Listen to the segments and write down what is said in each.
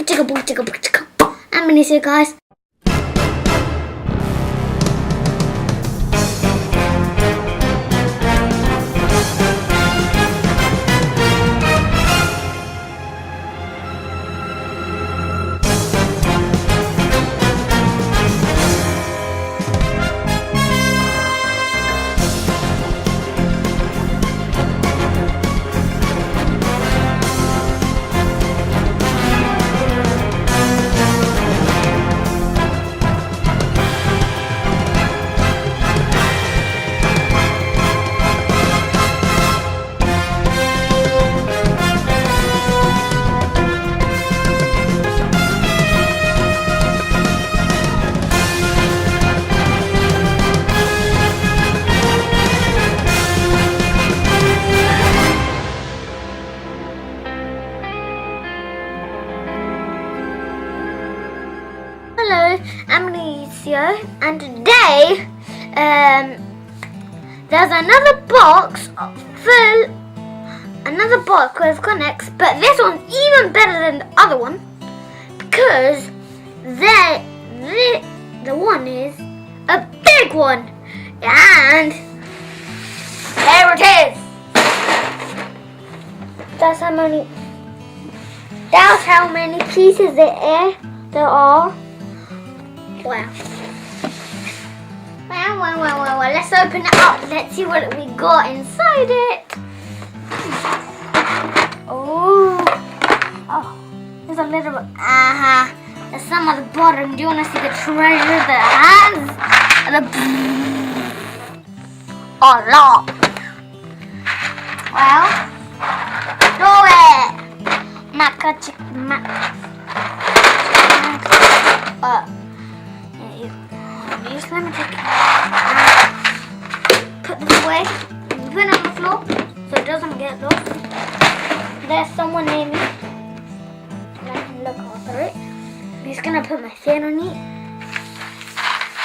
I'm Manisha, guys. Hello, I'm Manisha, and today there's another box full, another box with connects, but this one's even better than the other one because the one is a big one, and there it is. That's how many pieces there are. Wow. Well, let's open it up. Let's see what we got inside it. Oh, there's a little bit. There's some at the bottom. Do you want to see the treasure that has? A lot. Well, do it. Just let me take it. Put this away. Put it on the floor so it doesn't get lost. There's someone near me. And I can look after it. I'm just gonna put my fan on it.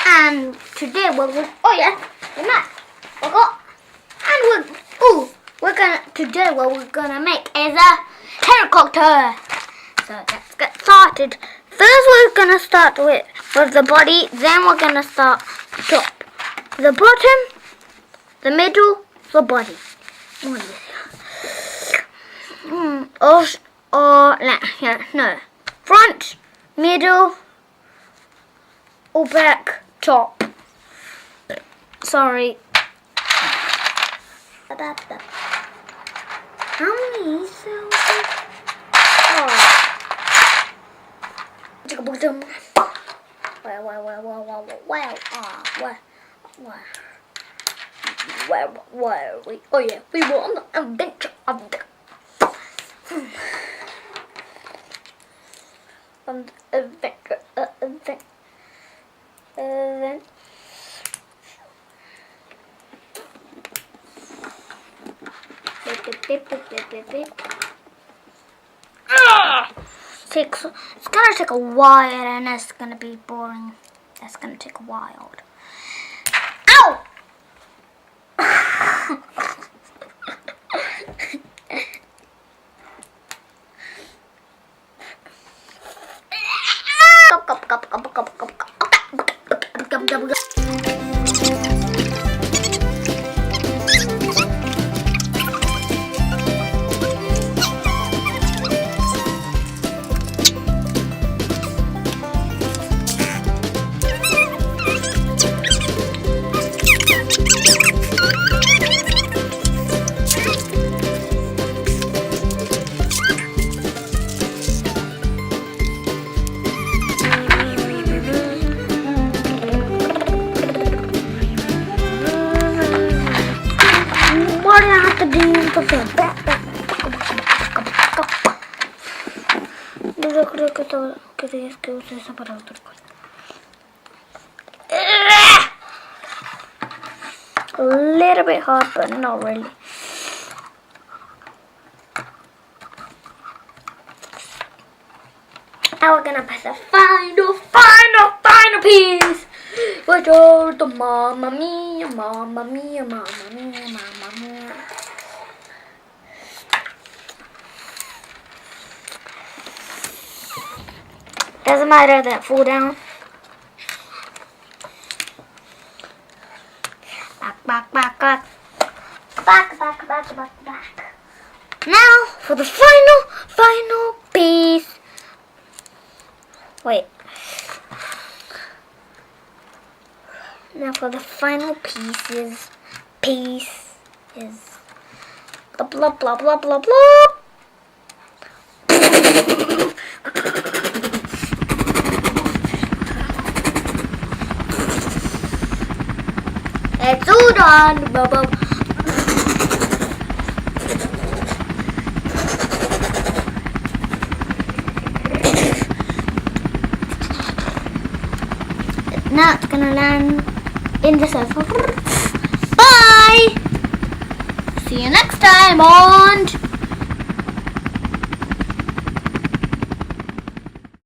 And today we're gonna today what we're gonna make is a helicopter. So let's get started. First we're gonna start with the body, then we're gonna start the top, the bottom, the middle, the body. Front, middle, or back, top. Sorry. How many cells? Where are we? Oh yeah, we were on the adventure of the adventure. It's gonna take a while and it's gonna be boring. That's gonna take a while. Ow! What do I have to do for the a little bit hard, but not really. Now we're gonna put the final piece. Which are the Mamma Mia, Mamma Mia, Mamma Mia, Mamma Mia. Doesn't matter that fall down. Back. Now for the final piece. Wait. Now for the final piece is blah blah blah blah blah. It's all done. Bubble. Now it's gonna land in the circle. Bye! See you next time on